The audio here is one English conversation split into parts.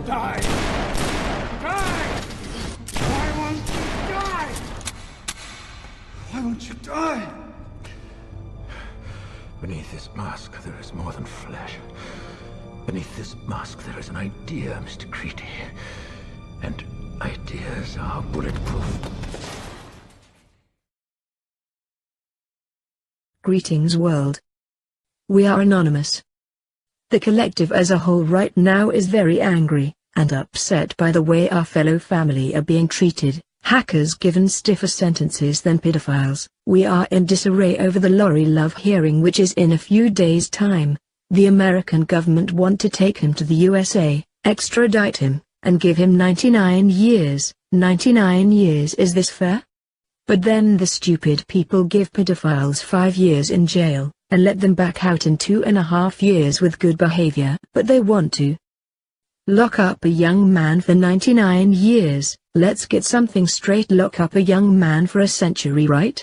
Die! Die! Why won't you die? Why won't you die? Beneath this mask, there is more than flesh. Beneath this mask, there is an idea, Mr. Creedy. And ideas are bulletproof. Greetings, world. We are anonymous. The collective as a whole right now is very angry and upset by the way our fellow family are being treated. Hackers given stiffer sentences than pedophiles. We are in disarray over the Lori Love hearing, which is in a few days' time. The American government want to take him to the USA, extradite him, and give him 99 years. 99 years, is this fair? But then the stupid people give pedophiles 5 years in jail, and let them back out in 2.5 years with good behavior. But they want to lock up a young man for 99 years. Let's get something straight. Lock up a young man for a century, right?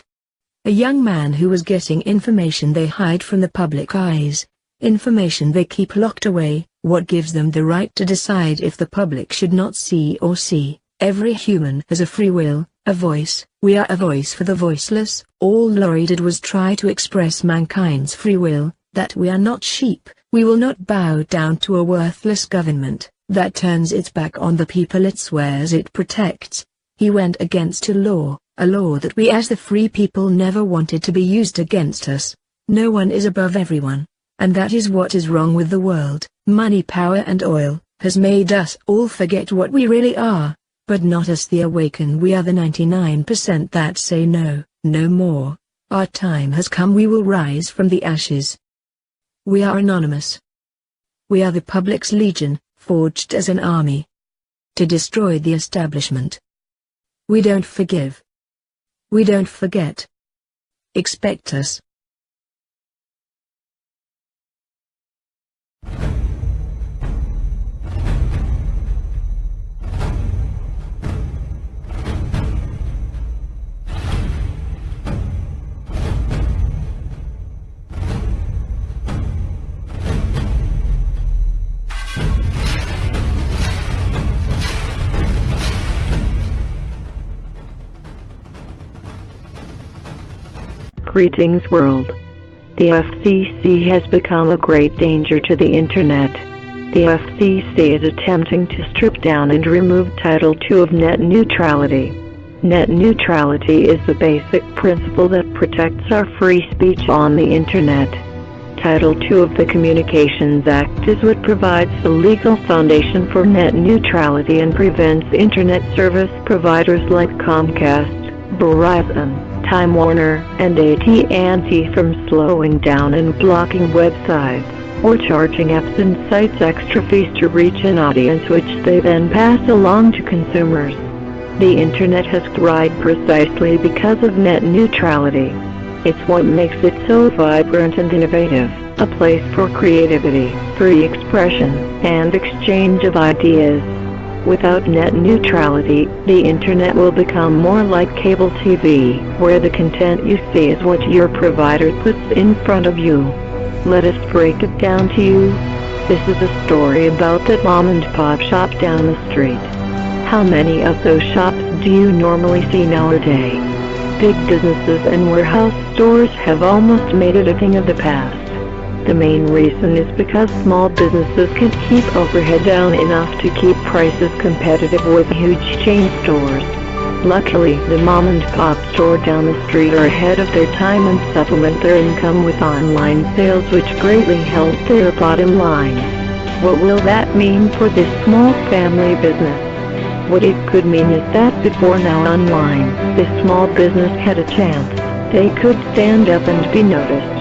A young man who was getting information they hide from the public eyes. Information they keep locked away. What gives them the right to decide if the public should not see or see? Every human has a free will, a voice. We are a voice for the voiceless. All Lori did was try to express mankind's free will, that we are not sheep. We will not bow down to a worthless government that turns its back on the people it swears it protects. He went against a law that we as the free people never wanted to be used against us. No one is above everyone, and that is what is wrong with the world. Money, power and oil has made us all forget what we really are, but not us, the awakened. We are the 99% that say no, no more. Our time has come. We will rise from the ashes. We are anonymous. We are the public's legion, forged as an army to destroy the establishment. We don't forgive. We don't forget. Expect us. Greetings, world. The FCC has become a great danger to the Internet. The FCC is attempting to strip down and remove Title II of net neutrality. Net neutrality is the basic principle that protects our free speech on the Internet. Title II of the Communications Act is what provides the legal foundation for net neutrality and prevents Internet service providers like Comcast, Verizon, Time Warner, and AT&T from slowing down and blocking websites, or charging apps and sites extra fees to reach an audience which they then pass along to consumers. The Internet has thrived precisely because of net neutrality. It's what makes it so vibrant and innovative, a place for creativity, free expression, and exchange of ideas. Without net neutrality, the Internet will become more like cable TV, where the content you see is what your provider puts in front of you. Let us break it down to you. This is a story about that mom and pop shop down the street. How many of those shops do you normally see nowadays? Big businesses and warehouse stores have almost made it a thing of the past. The main reason is because small businesses can keep overhead down enough to keep prices competitive with huge chain stores. Luckily, the mom and pop store down the street are ahead of their time and supplement their income with online sales, which greatly help their bottom line. What will that mean for this small family business? What it could mean is that before now online, this small business had a chance. They could stand up and be noticed.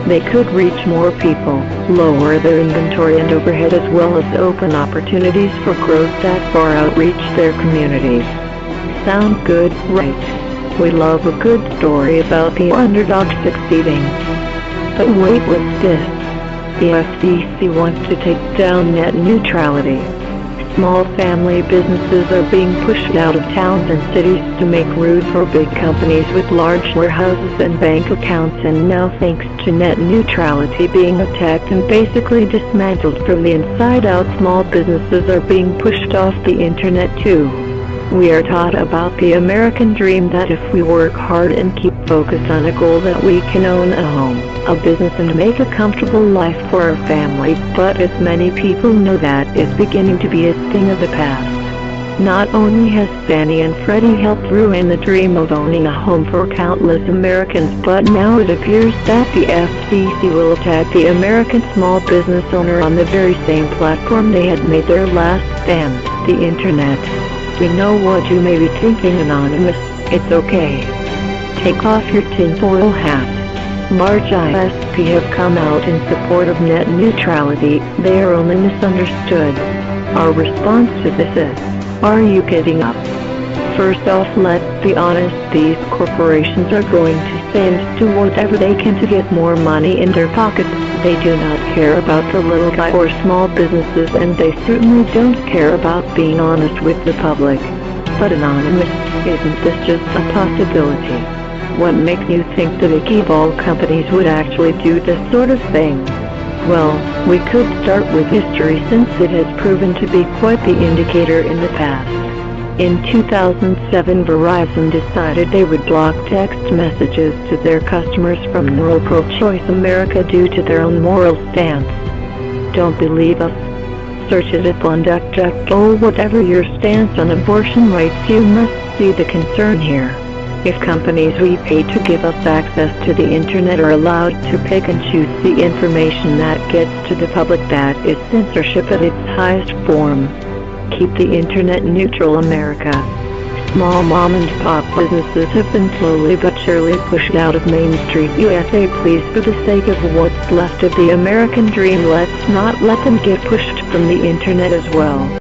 They could reach more people, lower their inventory and overhead, as well as open opportunities for growth that far outreach their communities. Sound good, right? We love a good story about the underdog succeeding. But wait, what's this? The FCC wants to take down net neutrality. Small family businesses are being pushed out of towns and cities to make room for big companies with large warehouses and bank accounts, and now thanks to net neutrality being attacked and basically dismantled from the inside out, small businesses are being pushed off the internet too. We are taught about the American dream that if we work hard and keep focused on a goal that we can own a home, a business, and make a comfortable life for our family, but as many people know, that is beginning to be a thing of the past. Not only has Fannie and Freddie helped ruin the dream of owning a home for countless Americans, but now it appears that the FCC will attack the American small business owner on the very same platform they had made their last stand, the internet. We know what you may be thinking, Anonymous. It's okay. Take off your tinfoil hat. Large ISP have come out in support of net neutrality. They are only misunderstood. Our response to this is, are you kidding us? First off, let's be honest, these corporations are going to say and do whatever they can to get more money in their pockets. They do not care about the little guy or small businesses, and they certainly don't care about being honest with the public. But Anonymous, isn't this just a possibility? What makes you think the big evil companies would actually do this sort of thing? Well, we could start with history, since it has proven to be quite the indicator in the past. In 2007, Verizon decided they would block text messages to their customers from pro-choice America due to their own moral stance. Don't believe us? Search it upon DuckDuckGo. Whatever your stance on abortion rights, you must see the concern here. If companies we pay to give us access to the internet are allowed to pick and choose the information that gets to the public, that is censorship at its highest form. Keep the internet neutral, America. Small mom and pop businesses have been slowly but surely pushed out of Main Street USA. Please, for the sake of what's left of the American dream, let's not let them get pushed from the internet as well.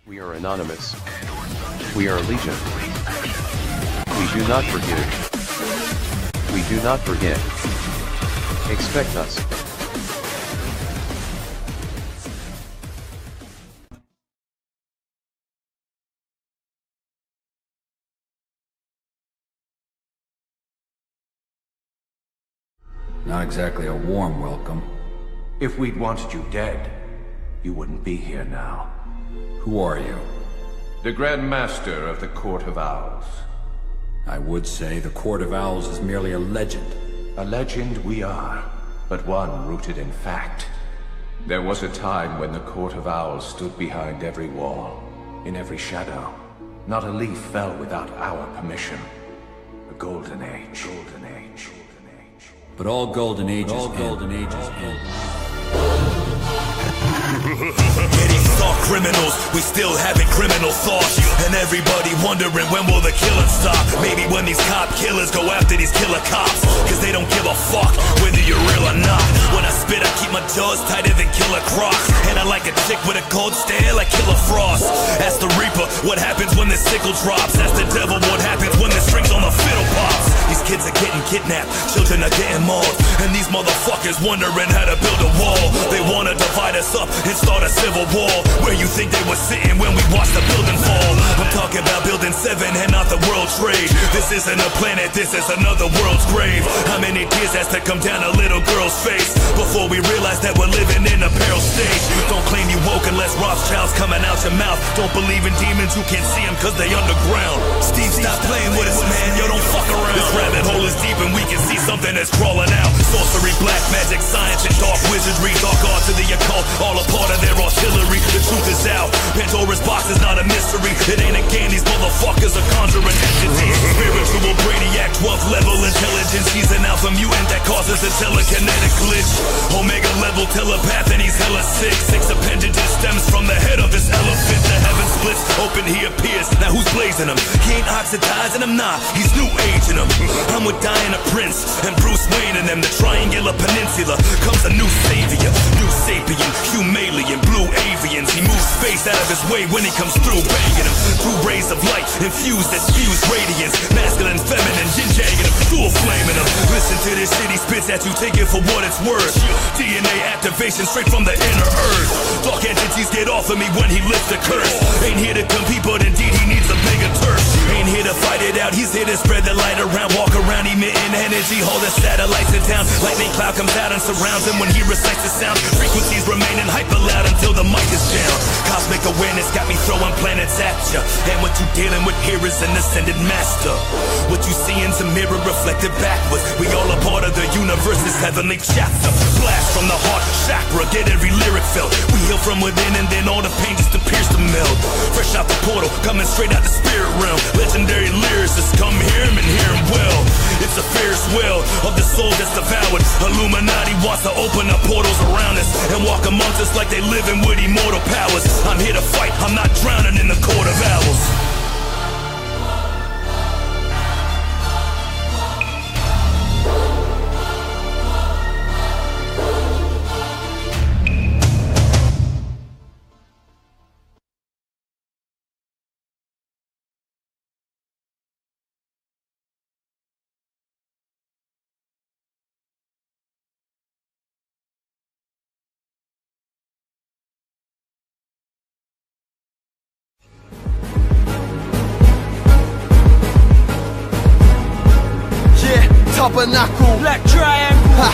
We are anonymous. We are legion. We do not forgive. We do not forget. Expect us. Not exactly a warm welcome. If we'd wanted you dead, you wouldn't be here now. Who are you? The Grand Master of the Court of Owls. I would say the Court of Owls is merely a legend. A legend we are, but one rooted in fact. There was a time when the Court of Owls stood behind every wall, in every shadow. Not a leaf fell without our permission. A golden age. Golden age. Golden age. But all golden ages end. Yeah, these soft criminals, we still having criminal thoughts. And everybody wondering when will the killing stop. Maybe when these cop killers go after these killer cops, cause they don't give a fuck whether you're real or not. When I spit, I keep my jaws tighter than Killer Crocs. And I like a chick with a cold stare like Killer Frost. Ask the Reaper what happens when the sickle drops. Ask the devil what happens when the strings on the fiddle pops. These kids are getting kidnapped, children are getting mauled, and these motherfuckers wondering how to build a wall. They wanna divide us up and start a civil war. Where you think they were sitting when we watched the building fall? I'm talking about building 7 and not the World Trade. This isn't a planet, this is another world's grave. How many tears has to come down a little girl's face before we realize that we're living in a peril state? Don't claim you woke unless Rothschild's coming out your mouth. Don't believe in demons, you can't see them cause they underground. Steve, stop playing with us, man, yo, don't fuck around. This rabbit hole is deep and we can see something that's crawling out. Sorcery, black magic, science, and dark wizardry. Dark art to the occult, all a part of their artillery. The truth is out, Pandora's box is not a mystery. It ain't a game, these motherfuckers are conjuring entities. Spiritual brainiac, 12th level intelligence. He's an alpha mutant that causes a telekinetic glitch. Omega level telepath and he's hella sick. 6 appendages stems from the head of this elephant. The heaven splits, open he appears. Now who's blazing him? He ain't oxidizing him, nah, he's new aging him. I'm with Diana Prince and Bruce Wayne and them. The triangular peninsula comes a new savior. New sapien, Humalian, blue avians. He moves space out of his way when he comes through, banging him. Through rays of light, infused that spews radiance. Masculine, feminine, yin-janging him, dual flaming him. Listen to this shit he spits at you, take it for what it's worth. DNA activation straight from the inner earth. Dark entities get off off of me when he lifts the curse. Ain't here to compete, but indeed he needs a bigger turf. Ain't here to fight it out, he's here to spread the light around. Walk around emitting energy, hold the satellites in town. Lightning cloud comes out and surrounds him when he recites the sound. Frequencies remaining hyper loud until the mic is down. Cosmic awareness got me throwing planets at ya. And what you dealing with here is an ascended master. What you see in's a mirror reflected backwards. We all a part of the universe's heavenly chapter. Blast from the heart chakra, get every lyric felt. We heal from within and then all the pain just appears to melt. Fresh out the portal, coming straight out the spirit realm. Legendary lyricists come hear him and hear him well. It's a fierce will of the soul that's devoured. Illuminati wants to open up portals around us and walk amongst us like they living with immortal powers. I'm here to fight, I'm not drowning in the court of owls. Tabernacle, Black Triangle. Ha.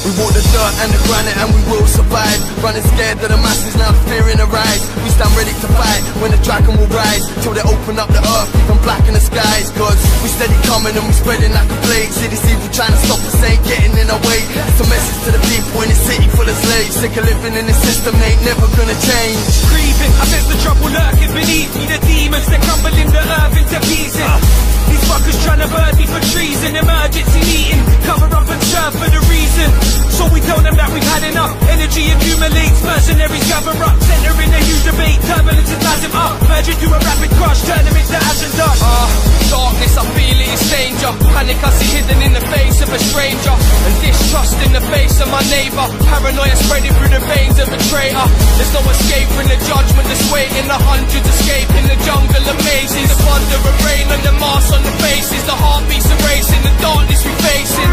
We walk the dirt and the granite and we will survive. Running scared of the masses, now the fear in the rise. We stand ready to fight when the dragon will rise. Till they open up the earth, even black in the skies. Cause we steady coming and we spreading like a plague. See this evil trying to stop us, ain't getting in our way. It's a message to the people in the city full of slaves. Sick of living in the system, they ain't never gonna change. Grieving, I sense the trouble lurking beneath me. The demons, they're crumbling the earth into pieces. These fuckers trying to burn me for treason. Emergency meeting, cover up and serve for the reason. So we tell them that we've had enough. Energy accumulates, mercenaries gather up. Centering a huge debate, turbulence is rising up. Merge into a rapid crush, turn them into ash and dust. Darkness, I feel it, it's danger. Panic, I see hidden in the face of a stranger. And distrust in the face of my neighbor. Paranoia spreading through the veins of a traitor. There's no escaping the judgment that's waiting. The hundreds escaping the jungle of mazes. The thunder of rain and the mask on the faces. The heartbeats are racing, the darkness we facing.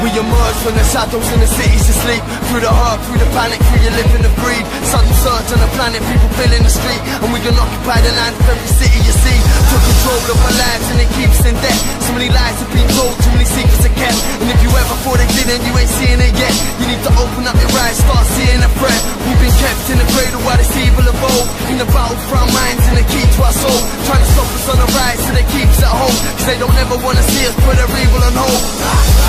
We emerge from the shadows and the cities asleep. Through the hurt, through the panic, through your living of greed. Sudden surge on the planet, people filling the street. And we can occupy the land of every city you see. Took control of our lives and it keeps in debt. So many lies have been told, too many secrets are kept. And if you ever thought they didn't, you ain't seeing it yet. You need to open up your eyes, start seeing a threat. We've been kept in the cradle while this evil evolved. In the battle for our minds and the key to our soul. Trying to stop us on the rise so they keep us at home. Cause they don't ever wanna see us put their evil on hold.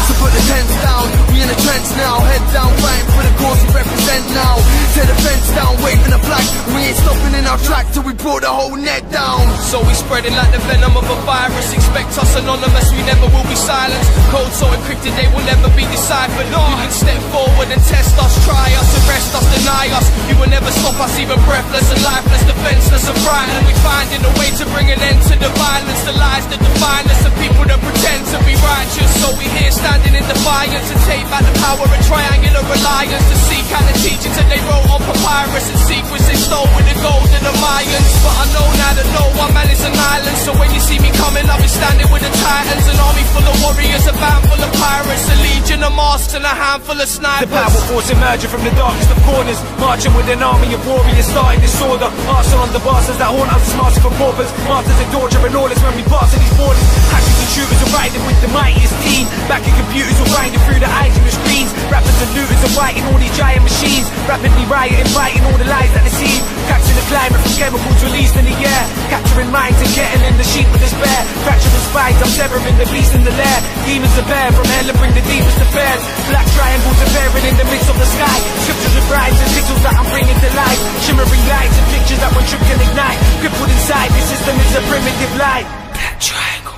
So put the tents down, we in the trench now. Head down, fighting for the cause we represent now. Tear the fence down, waving a flag. We ain't stopping in our track till we brought the whole net down. So we spreading like the venom of a virus. Expect us anonymous, we never will be silenced. Code so encrypted, they will never be deciphered. You can step forward and test us, try us, arrest us, deny us. You will never stop us, even breathless and lifeless, defenseless and frightened. We finding a way to bring an end to the violence, the lies that define us, the people that pretend to be righteous. So we here standing in defiance and take back the power of triangular alliance. To seek out the teachings that they wrote on papyrus and secrets they stole with the gold of the Mayans. But I know now that no one man is an island. So when you see me coming, I'll be standing with the titans. An army full of warriors, a band full of pirates, a legion of masks and a handful of snipers. The power force emerging from the darkest of corners, marching with an army of warriors, starting disorder. Arsenal on the bastards that haunt us, smarting for paupers. Masters of torture and lawless when we pass these borders. Hackers and shooters are riding with the mightiest team. Backing computers are grinding through the eyes of the screens. Rappers and looters are fighting all these giant machines. Rapidly rioting, fighting all the lies that deceive. Capturing the climate from chemicals released in the air. Capturing minds and getting in the sheep with despair. Fracturing spies, I'm severing the beast in the lair. Demons are bare from hell and bring the deepest affairs. Black triangles are bearing in the midst of the sky. Scriptures of rhymes and pixels that I'm bringing to life. Shimmering lights and pictures that one trip can ignite. Crippled inside, this system is a primitive lie. Black triangle.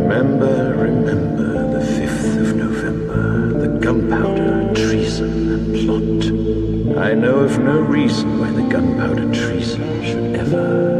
Remember the 5th of November, the gunpowder, treason and plot. I know of no reason why the gunpowder treason should ever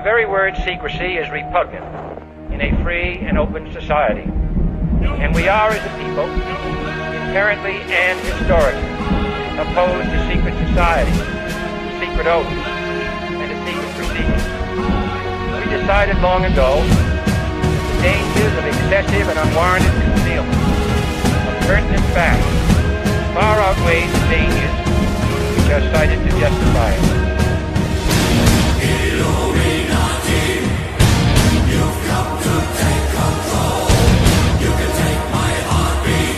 The very word secrecy is repugnant in a free and open society. And we are, as a people, inherently and historically opposed to secret societies, secret oaths, and to secret procedures. We decided long ago that the dangers of excessive and unwarranted concealment of pertinent facts far outweigh the dangers which are cited to justify it. You've come to take control. You can take my heartbeat,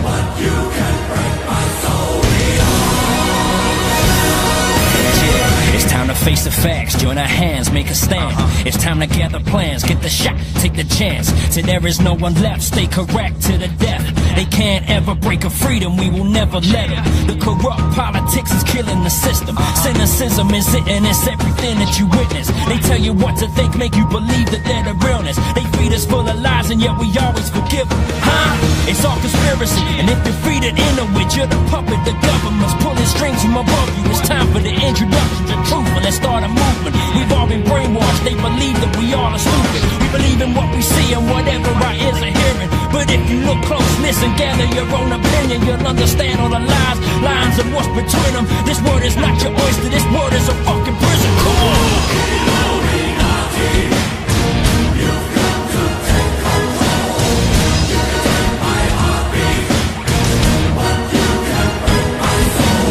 but you can break my soul. It's time to face the facts, join our hands, make a stand. It's time to gather plans, get the shot, take the chance. Till there is no one left, stay correct to the death. They can't ever break a freedom, we will never let it. The corrupt politics is killing the system. Cynicism is it, and it's everything that you witness. They tell you what to think, make you believe that they're the realness. They feed us full of lies, and yet we always forgive them. It's all conspiracy, and if you're free to enter with, you're the puppet, the government's pulling strings from above you. It's time for the introduction to truth, and let's start a movement. We've all been brainwashed, they believe that we all are stupid. We believe in what we see and whatever our ears are hearing. But if you look close, listen, gather your own opinion, you'll understand all the lies, lines and what's between them. This word is not your oyster, this word is a fucking prison. Come on! You've come to take control. You can take my heartbeat, but you can break my soul.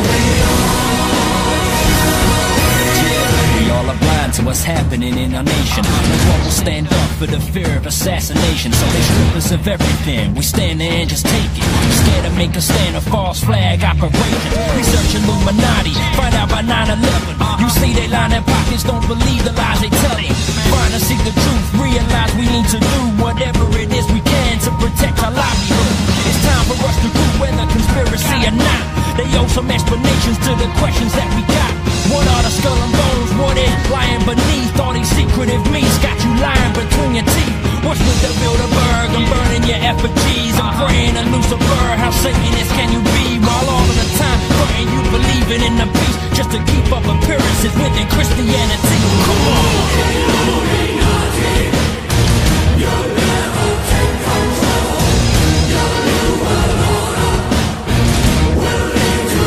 Yeah, we all are blind to what's happening in our nation. No one will stand up for the fear of assassination. So they strip us of everything, we stand there and just take it. Scared to make a stand, a false flag operation. Research Illuminati, find out by 9/11. You see they line their pockets, don't believe the lies they tell you. Find and seek the truth, realize we need to do whatever it is we can to protect our livelihood. It's time for us to prove whether conspiracy or not. They owe some explanations to the questions that we got. What are the skull and bones? What is lying beneath all these secretive meats? Got you lying between your teeth. What's with the Bilderberg? I'm burning your effigies. I'm praying to Lucifer. How Satanist can you be? While all of the time praying you believing in the beast, just to keep up appearances within Christianity. Come on! You'll never take control. Your new world order will lead to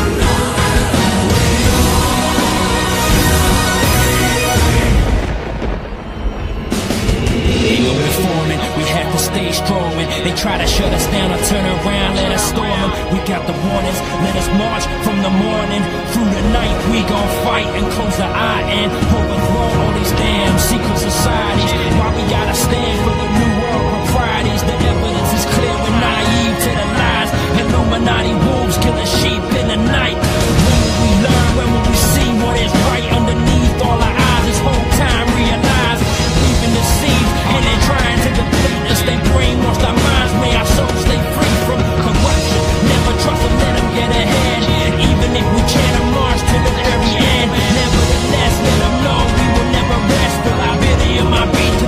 we have to stay strong. They try to shut us down or turn around, let us storm them. We got the warnings, let us march from the morning through the night. We gon' fight and close the eye and overthrow all these damn secret societies. Why we gotta stand for the new world proprieties? The evidence is clear, we're naive to the lies. Illuminati wolves killing sheep in the night. When will we learn? When will we see what is right underneath all our eyes? This whole time realize we've been deceived and they're trying to deplete us. They brainwashed our minds, may our souls stay free from corruption. Never trust them, let them get ahead. Even if we chant a march to the very end, nevertheless, let them know we will never rest. Till I really in my beat.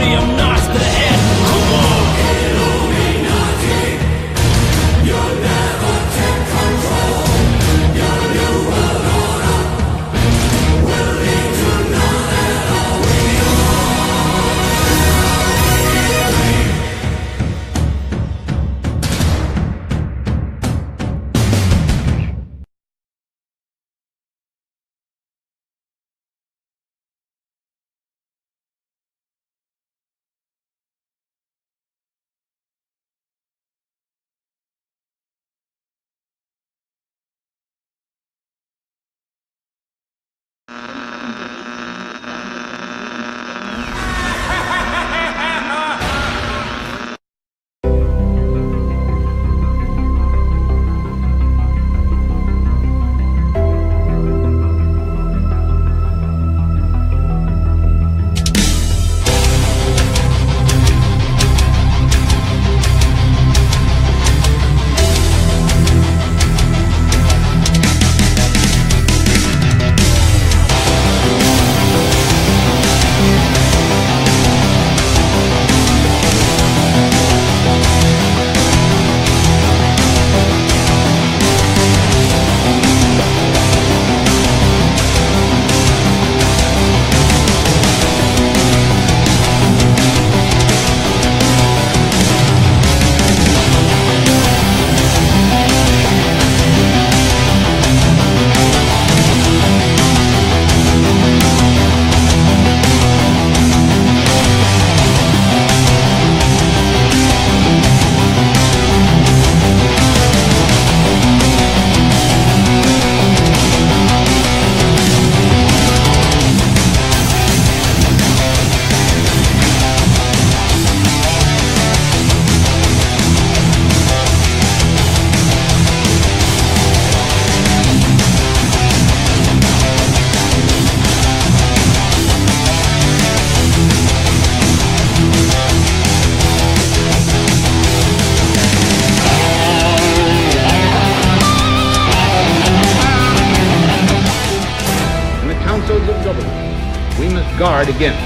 guard against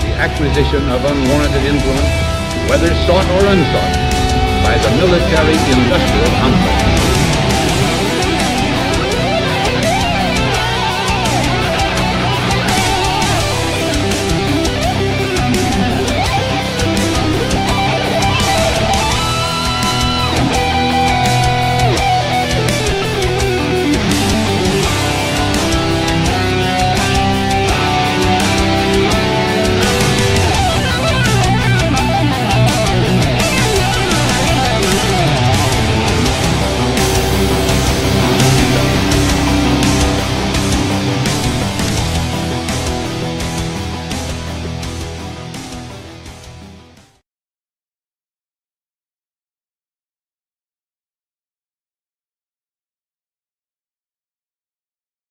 the acquisition of unwarranted influence, whether sought or unsought, by the military-industrial complex.